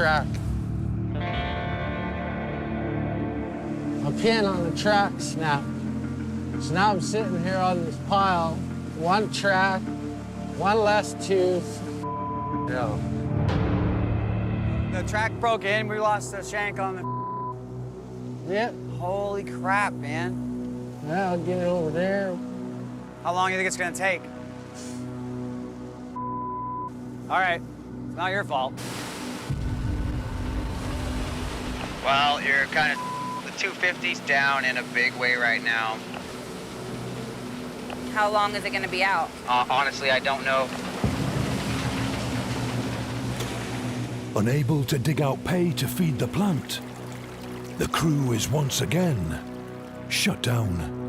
track. My pin on the track snapped. So now I'm sitting here on this pile, one track, one less tooth. Yeah. The track broke in, we lost the shank on the... Yep. Holy crap, man. Yeah, I'll get it over there. How long do you think it's gonna take? All right, it's not your fault. Well, you're kind of... The 250's down in a big way right now. How long is it gonna be out? Honestly, I don't know. Unable to dig out pay to feed the plant, the crew is once again shut down.